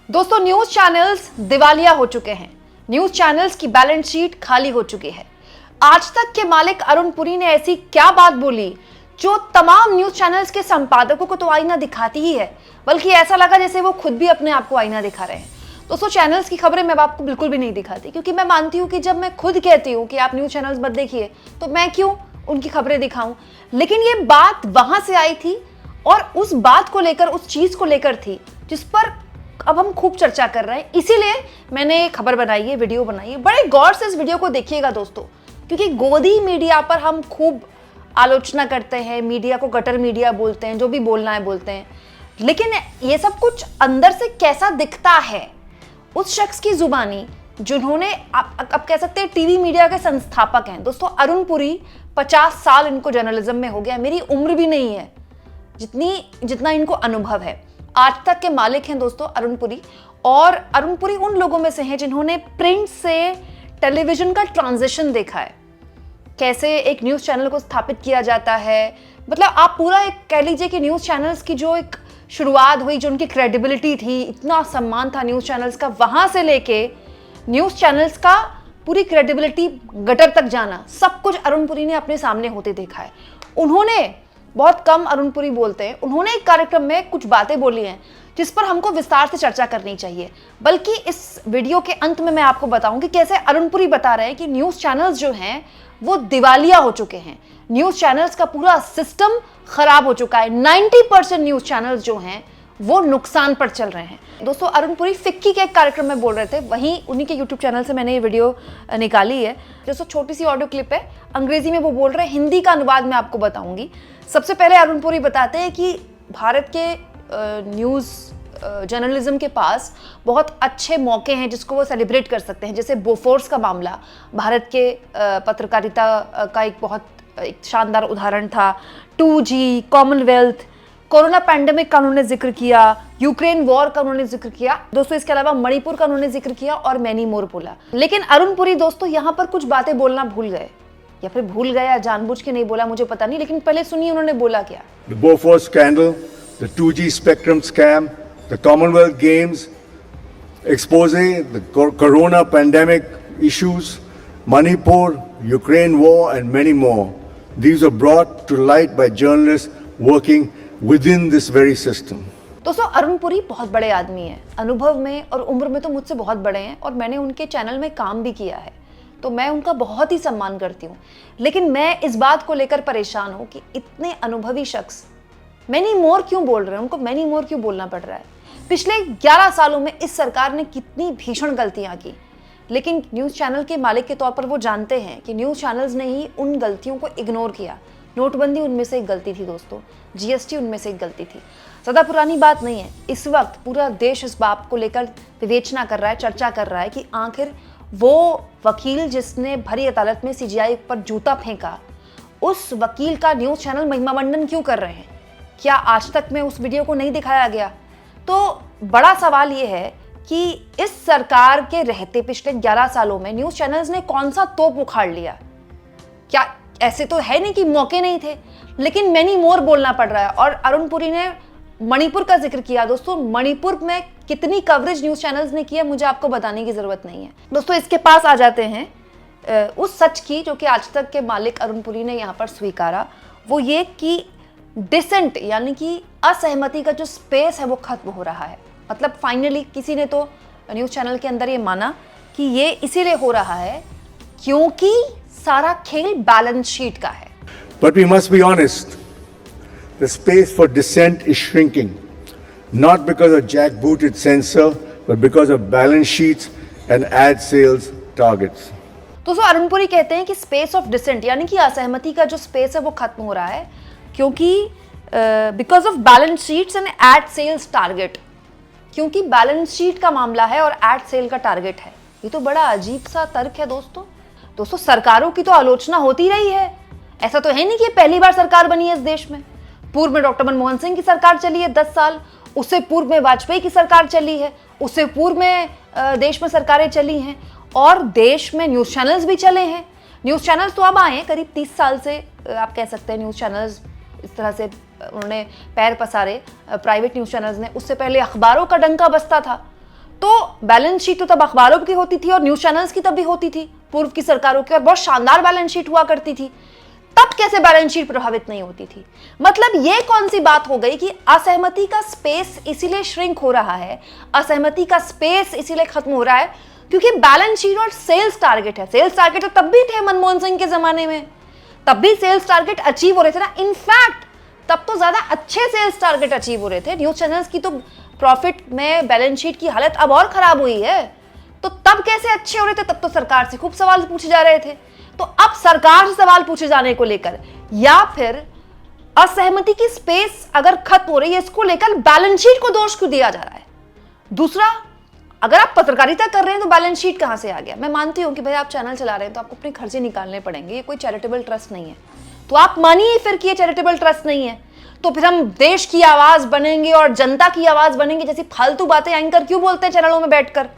दोस्तों, news channels दिवालिया हो चुके हैं। न्यूज चैनल्स की बैलेंस शीट खाली हो चुकी है। आज तक के मालिक अरुण पुरी ने ऐसी क्या बात बोली जो तमाम न्यूज चैनल्स के संपादकों को तो आईना दिखाती ही है, बल्कि ऐसा लगा जैसे वो खुद भी अपने आप को आईना दिखा रहे हैं। दोस्तों, चैनल्स की खबरें मैं आपको बिल्कुल भी नहीं दिखाती, क्योंकि मैं मानती हूँ कि जब मैं खुद कहती हूँ कि आप न्यूज चैनल्स मत देखिए, तो मैं क्यों उनकी खबरें दिखाऊं। लेकिन ये बात वहां से आई थी और उस बात को लेकर, उस चीज को लेकर थी जिस पर अब हम खूब चर्चा कर रहे हैं। इसीलिए मैंने खबर बनाई है, वीडियो बनाई है। बड़े गौर से इस वीडियो को देखिएगा दोस्तों, क्योंकि गोदी मीडिया पर हम खूब आलोचना करते हैं, मीडिया को गटर मीडिया बोलते हैं, जो भी बोलना है बोलते हैं, लेकिन ये सब कुछ अंदर से कैसा दिखता है उस शख्स की जुबानी जिन्होंने अब कह सकते हैं टीवी मीडिया के संस्थापक हैं। दोस्तों, अरुण पुरी 50 साल इनको जर्नलिज्म में हो गया। मेरी उम्र भी नहीं है जितना इनको अनुभव है। आज तक के मालिक हैं दोस्तों अरुण पुरी, और अरुण पुरी उन लोगों में से हैं जिन्होंने प्रिंट से टेलीविजन का ट्रांजिशन देखा है, कैसे एक न्यूज चैनल को स्थापित किया जाता है। मतलब आप पूरा एक कह लीजिए कि न्यूज चैनल्स की जो एक शुरुआत हुई, जो उनकी क्रेडिबिलिटी थी, इतना सम्मान था न्यूज चैनल्स का, वहां से लेके न्यूज चैनल्स का पूरी क्रेडिबिलिटी गटर तक जाना, सब कुछ अरुण पुरी ने अपने सामने होते देखा है। उन्होंने, बहुत कम अरुण पुरी बोलते हैं, उन्होंने एक कार्यक्रम में कुछ बातें बोली हैं जिस पर हमको विस्तार से चर्चा करनी चाहिए। बल्कि इस वीडियो के अंत में मैं आपको बताऊंगी कैसे अरुण पुरी बता रहे हैं कि न्यूज चैनल्स जो हैं वो दिवालिया हो चुके हैं। न्यूज चैनल्स का पूरा सिस्टम खराब हो चुका है। 90% न्यूज चैनल्स जो हैं वो नुकसान पर चल रहे हैं। दोस्तों, अरुण पुरी फिक्की के एक कार्यक्रम में बोल रहे थे, वहीं उन्हीं के यूट्यूब चैनल से मैंने ये वीडियो निकाली है। दोस्तों, छोटी सी ऑडियो क्लिप है, अंग्रेजी में वो बोल रहे हैं, हिंदी का अनुवाद मैं आपको बताऊंगी। सबसे पहले अरुण पुरी बताते हैं कि भारत के न्यूज़ जर्नलिज्म के पास बहुत अच्छे मौके हैं जिसको वो सेलिब्रेट कर सकते हैं, जैसे बोफोर्स का मामला भारत के पत्रकारिता का एक शानदार उदाहरण था। 2G, कॉमनवेल्थ, कोरोना पैंडेमिक का उन्होंने जिक्र किया, यूक्रेन वॉर का उन्होंने जिक्र किया। दोस्तों, इसके अलावा मणिपुर का उन्होंने जिक्र किया और मैनी मोर बोला। लेकिन अरुण पुरी दोस्तों यहाँ पर कुछ बातें बोलना भूल गए, या फिर भूल गए या जानबूझ के नहीं बोला, मुझे पता नहीं। लेकिन पहले सुनिए उन्होंने बोला क्या। The Bofors scandal, the 2G spectrum scam, the Commonwealth Games, expose the corona pandemic issues, Manipur, Ukraine war and many more. These are brought to light by journalists working within this very system. दोस्तों, अरुण पुरी बहुत बड़े आदमी हैं, अनुभव में और उम्र में तो मुझसे बहुत बड़े हैं, और मैंने उनके चैनल में काम भी किया है, तो मैं उनका बहुत ही सम्मान करती हूँ। लेकिन मैं इस बात को लेकर परेशान हूँ कि इतने अनुभवी शख्स मैनी मोर क्यों बोल रहे हैं, उनको मैनी मोर क्यों बोलना पड़ रहा है। पिछले 11 सालों में इस सरकार ने कितनी भीषण गलतियां की, लेकिन न्यूज़ चैनल के मालिक के तौर पर वो जानते हैं कि न्यूज़ चैनल्स ने ही उन गलतियों को इग्नोर किया। नोटबंदी उनमें से एक गलती थी दोस्तों, GST उनमें से एक गलती थी। ज़्यादा पुरानी बात नहीं है। इस वक्त पूरा देश इस बात को लेकर विवेचना कर रहा है, चर्चा कर रहा है कि आखिर वो वकील जिसने भरी अदालत में CGI पर जूता फेंका, उस वकील का न्यूज़ चैनल महिमा मंडन क्यों कर रहे हैं। क्या आज तक में उस वीडियो को नहीं दिखाया गया? तो बड़ा सवाल ये है कि इस सरकार के रहते पिछले 11 सालों में न्यूज़ चैनल्स ने कौन सा तोप उखाड़ लिया। क्या ऐसे तो है नहीं कि मौके नहीं थे, लेकिन मैनी मोर बोलना पड़ रहा है। और अरुण पुरी ने मणिपुर का जिक्र किया। दोस्तों, मणिपुर में कितनी कवरेज न्यूज़ चैनल्स ने किया मुझे आपको बताने की जरूरत नहीं है। दोस्तों, इसके पास आ जाते हैं उस सच की जो कि आज तक के मालिक अरुण पुरी ने यहाँ पर स्वीकारा। वो ये कि डिसेंट यानी कि असहमति का जो स्पेस है वो खत्म हो रहा है। मतलब फाइनली किसी ने तो न्यूज़ चैनल के अंदर ये माना कि ये इसीलिए हो रहा है क्योंकि सारा खेल बैलेंस शीट का है। But we must be honest, the space for dissent is shrinking, not because of jackbooted censor, but because of balance sheets and ad sales targets. दोस्तों, अरुण पुरी कहते हैं कि स्पेस ऑफ डिसेंट यानी कि असहमति का जो स्पेस है वो खत्म हो रहा है क्योंकि because of balance sheets and ad sales target, क्योंकि बैलेंस शीट का मामला है और एड सेल का टारगेट है। ये तो बड़ा अजीब सा तर्क है दोस्तों, सरकारों की तो आलोचना होती रही है। ऐसा तो है नहीं कि ये पहली बार सरकार बनी है इस देश में। पूर्व में डॉक्टर मनमोहन सिंह की सरकार चली है 10 साल, उससे पूर्व में वाजपेयी की सरकार चली है, उससे पूर्व में देश में सरकारें चली हैं, और देश में न्यूज़ चैनल्स भी चले हैं। न्यूज़ चैनल्स तो अब आए हैं करीब 30 साल से, आप कह सकते हैं न्यूज़ चैनल्स इस तरह से उन्होंने पैर पसारे प्राइवेट न्यूज़ चैनल्स ने। उससे पहले अखबारों का डंका बजता था। तो बैलेंस शीट तो तब अखबारों की होती थी और न्यूज चैनल्स की तब भी होती थी, पूर्व की सरकारों की, और बहुत शानदार बैलेंस शीट हुआ करती थी। तब कैसे बैलेंस शीट प्रभावित नहीं होती थी? मतलब ये कौन सी बात हो गई कि असहमति का स्पेस इसीलिए श्रिंक हो रहा है, असहमति का स्पेस इसीलिए खत्म हो रहा है क्योंकि बैलेंस शीट और सेल्स टारगेट है। सेल्स टारगेट तो तब भी थे मनमोहन सिंह के जमाने में, तब भी सेल्स टारगेट अचीव हो रहे थे ना। इनफैक्ट तब तो ज्यादा अच्छे सेल्स टारगेट अचीव हो रहे थे। न्यूज चैनल्स की तो प्रॉफिट में बैलेंस शीट की हालत अब और खराब हुई है। तो तब कैसे अच्छे हो रहे थे? तब तो सरकार से खूब सवाल पूछे जा रहे थे। तो अब सरकार से सवाल पूछे जाने को लेकर या फिर असहमति की स्पेस अगर खत्म हो रही है, इसको लेकर बैलेंस शीट को दोष क्यों दिया जा रहा है? दूसरा, अगर आप पत्रकारिता कर रहे हैं तो बैलेंस शीट कहां से आ गया? मैं मानती हूं कि भाई आप चैनल चला रहे हैं तो आपको अपने खर्चे निकालने पड़ेंगे, ये कोई चैरिटेबल ट्रस्ट नहीं है, तो आप मानिए फिर कि ये चैरिटेबल ट्रस्ट नहीं है, तो फिर हम देश की आवाज बनेंगे और जनता की आवाज बनेंगे जैसी फालतू बातें एंकर क्यों बोलते हैं चैनलों में बैठकर?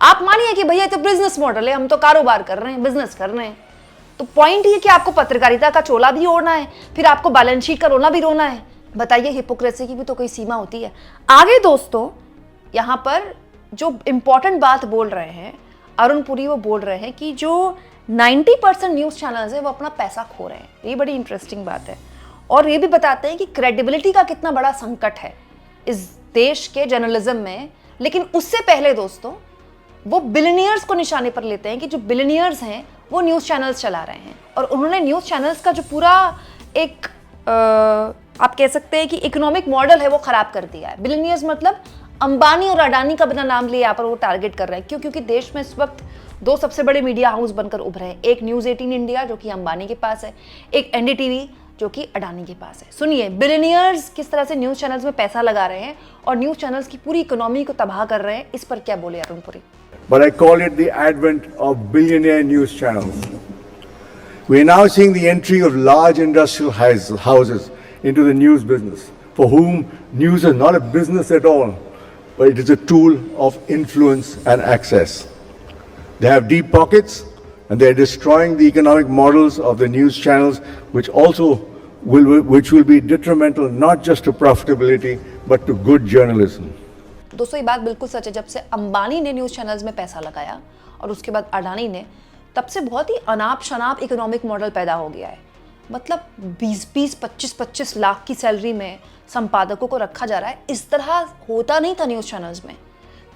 आप मानिए कि भैया ये तो बिजनेस मॉडल है, हम तो कारोबार कर रहे हैं, बिजनेस कर रहे हैं। तो पॉइंट ये कि आपको पत्रकारिता का चोला भी ओढ़ना है, फिर आपको बैलेंस शीट का रोना भी रोना है। बताइए, हिपोक्रेसी की भी तो कोई सीमा होती है। आगे दोस्तों, यहां पर जो इंपॉर्टेंट बात बोल रहे हैं अरुण पुरी, वो बोल रहे हैं कि जो 90% न्यूज चैनल्स हैं वो अपना पैसा खो रहे हैं। ये बड़ी इंटरेस्टिंग बात है और ये भी बताते हैं कि क्रेडिबिलिटी का कितना बड़ा संकट है इस देश के जर्नलिज्म में। लेकिन उससे पहले दोस्तों, वो बिलियनियर्स को निशाने पर लेते हैं कि जो बिलियनियर्स हैं वो न्यूज़ चैनल्स चला रहे हैं और उन्होंने न्यूज़ चैनल्स का जो पूरा एक आप कह सकते हैं कि इकोनॉमिक मॉडल है वो खराब कर दिया है। बिलियनियर्स मतलब अंबानी और अडानी का बिना नाम लिए यहाँ पर वो टारगेट कर रहे हैं। क्यों? क्योंकि देश में इस वक्त दो सबसे बड़े मीडिया हाउस बनकर उभरे हैं। एक न्यूज़ 18 इंडिया जो कि अंबानी के पास है, एक एनडीटीवी जो कि अडानी के पास है। सुनिए, बिलियनियर्स किस तरह से न्यूज़ चैनल्स में पैसा लगा रहे हैं और न्यूज़ चैनल्स की पूरी इकोनॉमी को तबाह कर रहे हैं। इस पर क्या बोले Arun Puri? But I call it the advent of billionaire news channels. We are now seeing the entry of large industrial houses into the news business, for whom news is not a business at all, but it is a tool of influence and access. They have deep pockets and they are destroying the economic models of the news channels, which will be detrimental not just to profitability but to good journalism. दोस्तों, ये बात बिल्कुल सच है। जब से अंबानी ने news channels में पैसा लगाया और उसके बाद अडानी ने, तब से बहुत ही अनाप शनाप इकोनॉमिक मॉडल पैदा हो गया है। मतलब 20-20, 25-25 लाख की सैलरी में संपादकों को रखा जा रहा है। इस तरह होता नहीं था न्यूज़ चैनल्स में,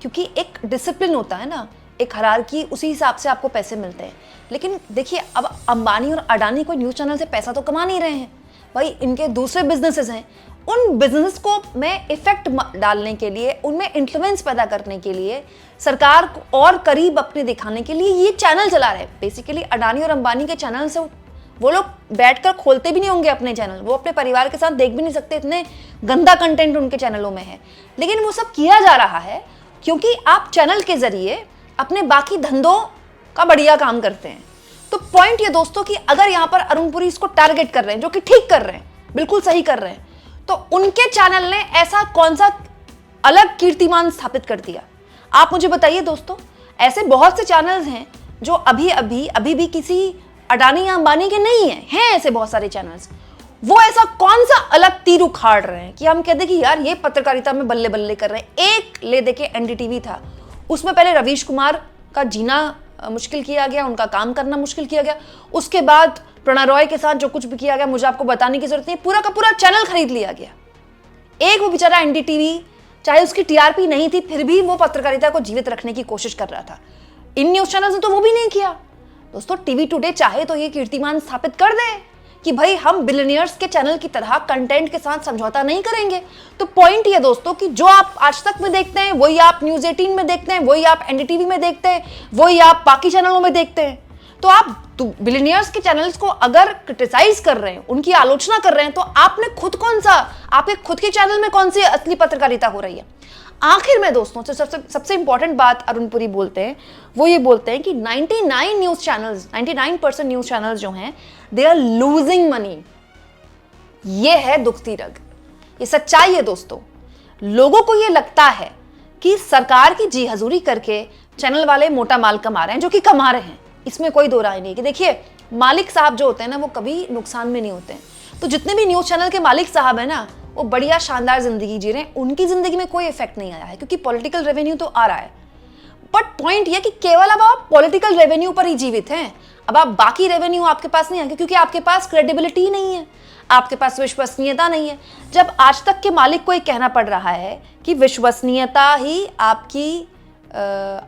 क्योंकि एक डिसिप्लिन होता है ना, एक हायरार्की, उसी हिसाब से आपको पैसे मिलते हैं। लेकिन देखिए, अब अंबानी और अडानी कोई न्यूज़ चैनल से पैसा तो कमा नहीं रहे हैं भाई, इनके दूसरे बिजनेसेस हैं। उन बिजनेस को में इफेक्ट डालने के लिए, उनमें इन्फ्लुएंस पैदा करने के लिए, सरकार को और करीब अपने दिखाने के लिए ये चैनल चला रहे हैं। बेसिकली अडानी और अंबानी के चैनल से वो लोग बैठकर खोलते भी नहीं होंगे अपने चैनल, वो अपने परिवार के साथ देख भी नहीं सकते, इतने गंदा कंटेंट उनके चैनलों में है। लेकिन वो सब किया जा रहा है क्योंकि आप चैनल के जरिए अपने बाकी धंधों का बढ़िया काम करते हैं। तो पॉइंट ये दोस्तों कि अगर यहाँ पर अरुण पुरी इसको टारगेट कर रहे हैं, जो कि ठीक कर रहे हैं, बिल्कुल सही कर रहे हैं, तो उनके चैनल ने ऐसा कौन सा अलग कीर्तिमान स्थापित कर दिया? आप मुझे बताइए दोस्तों। ऐसे बहुत से चैनल्स हैं जो अभी भी किसी अडानी या अंबानी के नहीं हैं ऐसे बहुत सारे चैनल्स। वो ऐसा कौन सा अलग तीर उखाड़ रहे हैं कि हम कहते कि यार ये पत्रकारिता में बल्ले बल्ले कर रहे हैं। एक ले देखे एनडीटीवी था, उसमें पहले रवीश कुमार का जीना मुश्किल किया गया, उनका काम करना मुश्किल किया गया। उसके बाद प्रणय रॉय के साथ जो कुछ भी किया गया, मुझे आपको बताने की जरूरत नहीं, पूरा का पूरा चैनल खरीद लिया गया। एक वो बेचारा एनडीटीवी, चाहे उसकी टीआरपी नहीं थी, फिर भी वो पत्रकारिता को जीवित रखने की कोशिश कर रहा था। इन न्यूज चैनल्स ने तो वो भी नहीं किया। दोस्तों, टीवी टुडे चाहे तो ये कीर्तिमान स्थापित कर दे कि भाई हम बिलियनियर्स के चैनल की तरह कंटेंट के साथ समझौता नहीं करेंगे। तो पॉइंट ये दोस्तों कि जो आप आज तक में देखते हैं वही आप न्यूज़ 18 में देखते हैं, वही आप एनडीटीवी में देखते हैं, वही आप बाकी चैनलों में देखते हैं। तो आप बिलियनियर्स के चैनल्स को अगर क्रिटिसाइज कर रहे हैं, उनकी आलोचना कर रहे हैं, तो आपने खुद आपके खुद के चैनल में कौन सी असली पत्रकारिता हो रही है? आखिर में दोस्तों, सबसे इंपॉर्टेंट बात अरुण पुरी बोलते हैं, वो ये बोलते हैं कि 99% न्यूज चैनल्स जो हैं, दे आर लूजिंग मनी। ये है दुखती रग, ये सच्चाई है दोस्तों। लोगों को ये लगता है कि सरकार की जी हजूरी करके चैनल वाले मोटा माल कमा रहे हैं, जो कि कमा रहे हैं, इसमें कोई दो राय नहीं। कि देखिए, मालिक साहब जो होते हैं ना, वो कभी नुकसान में नहीं होते हैं। तो जितने भी न्यूज चैनल के मालिक साहब है ना, वो बढ़िया शानदार जिंदगी जी रहे हैं, उनकी जिंदगी में कोई इफेक्ट नहीं आया है, क्योंकि पॉलिटिकल रेवेन्यू तो आ रहा है। बट पॉइंट ये कि केवल अब आप पॉलिटिकल रेवेन्यू पर ही जीवित हैं। अब आप बाकी रेवेन्यू आपके पास नहीं आएंगे क्योंकि आपके पास क्रेडिबिलिटी नहीं है, आपके पास विश्वसनीयता नहीं है। जब आज तक के मालिक को ये कहना पड़ रहा है कि विश्वसनीयता ही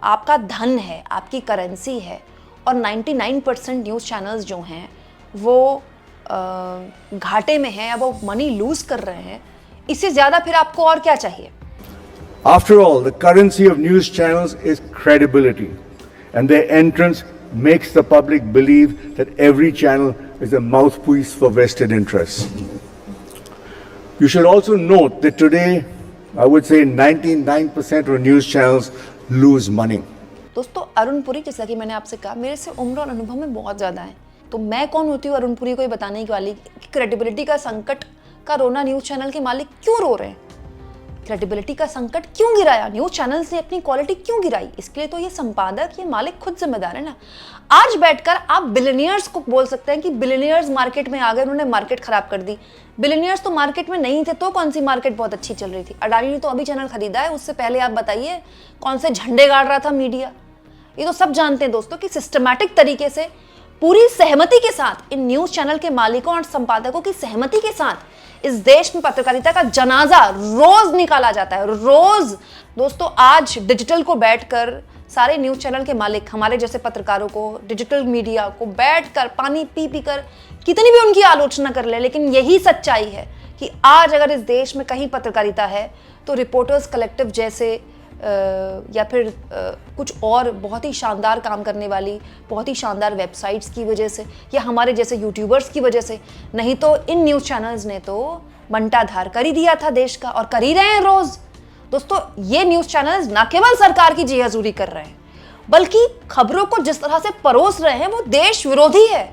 आपका धन है, आपकी करेंसी है, और 99% न्यूज़ चैनल्स जो हैं वो घाटे में हैं या वो मनी लूज कर रहे हैं, इससे ज़्यादा फिर आपको और क्या चाहिए? After all, the currency of news channels is credibility, and their entrance makes the public believe that every channel is a mouthpiece for vested interests. You should also note that today, I would say 99% of news channels lose money. दोस्तों, अरुण पुरी, जैसा कि मैंने आपसे कहा, मेरे से उम्र और अनुभव में बहुत ज़्यादा है, तो मैं कौन होती हूँ अरुण पुरी को ये बताने वाली कि क्रेडिबिलिटी का संकट का रोना न्यूज़ चैनल के मालिक क्यों रो रहे हैं, क्रेडिबिलिटी का संकट क्यों गिराया, न्यूज़ चैनल्स ने अपनी क्वालिटी क्यों गिराई। इसके लिए तो ये संपादक, ये मालिक खुद जिम्मेदार है ना। आज बैठकर आप बिलियनियर्स को बोल सकते हैं कि बिलियनियर्स मार्केट में आ गए, उन्होंने मार्केट खराब कर दी। बिलियनियर्स तो मार्केट में नहीं थे तो कौन सी मार्केट बहुत अच्छी चल रही थी? अडानी ने तो अभी चैनल खरीदा है, उससे पहले आप बताइए कौन से झंडे गाड़ रहा था मीडिया। ये तो सब जानते हैं दोस्तों कि सिस्टमैटिक तरीके से, पूरी सहमति के साथ, इन न्यूज़ चैनल के मालिकों और संपादकों की सहमति के साथ इस देश में पत्रकारिता का जनाजा रोज निकाला जाता है, रोज। दोस्तों, आज डिजिटल को बैठकर सारे न्यूज़ चैनल के मालिक हमारे जैसे पत्रकारों को, डिजिटल मीडिया को बैठकर पानी पी पी कर कितनी भी उनकी आलोचना कर ले, लेकिन यही सच्चाई है कि आज अगर इस देश में कहीं पत्रकारिता है तो रिपोर्टर्स कलेक्टिव जैसे या फिर कुछ और बहुत ही शानदार काम करने वाली, बहुत ही शानदार वेबसाइट्स की वजह से, या हमारे जैसे यूट्यूबर्स की वजह से। नहीं तो इन न्यूज़ चैनल्स ने तो बंटाधार कर ही दिया था देश का, और कर ही रहे हैं रोज। दोस्तों, ये न्यूज़ चैनल्स ना केवल सरकार की जी हजूरी कर रहे हैं, बल्कि खबरों को जिस तरह से परोस रहे हैं वो देश विरोधी है।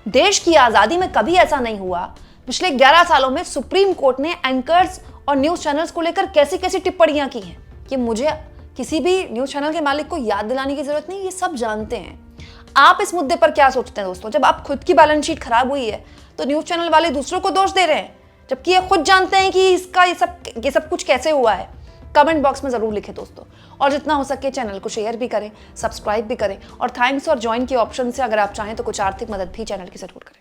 देश की आज़ादी में कभी ऐसा नहीं हुआ। पिछले 11 सालों में सुप्रीम कोर्ट ने एंकर्स और न्यूज़ चैनल्स को लेकर कैसी कैसी टिप्पणियां की हैं कि मुझे किसी भी न्यूज़ चैनल के मालिक को याद दिलाने की जरूरत नहीं, ये सब जानते हैं। आप इस मुद्दे पर क्या सोचते हैं दोस्तों? जब आप खुद की बैलेंस शीट खराब हुई है तो न्यूज़ चैनल वाले दूसरों को दोष दे रहे हैं, जबकि ये खुद जानते हैं कि ये सब कुछ कैसे हुआ है। कमेंट बॉक्स में जरूर लिखें दोस्तों, और जितना हो सके चैनल को शेयर भी करें, सब्सक्राइब भी करें, और थैंक्स और ज्वाइन के ऑप्शन से अगर आप चाहें तो कुछ आर्थिक मदद भी चैनल की जरूर करें।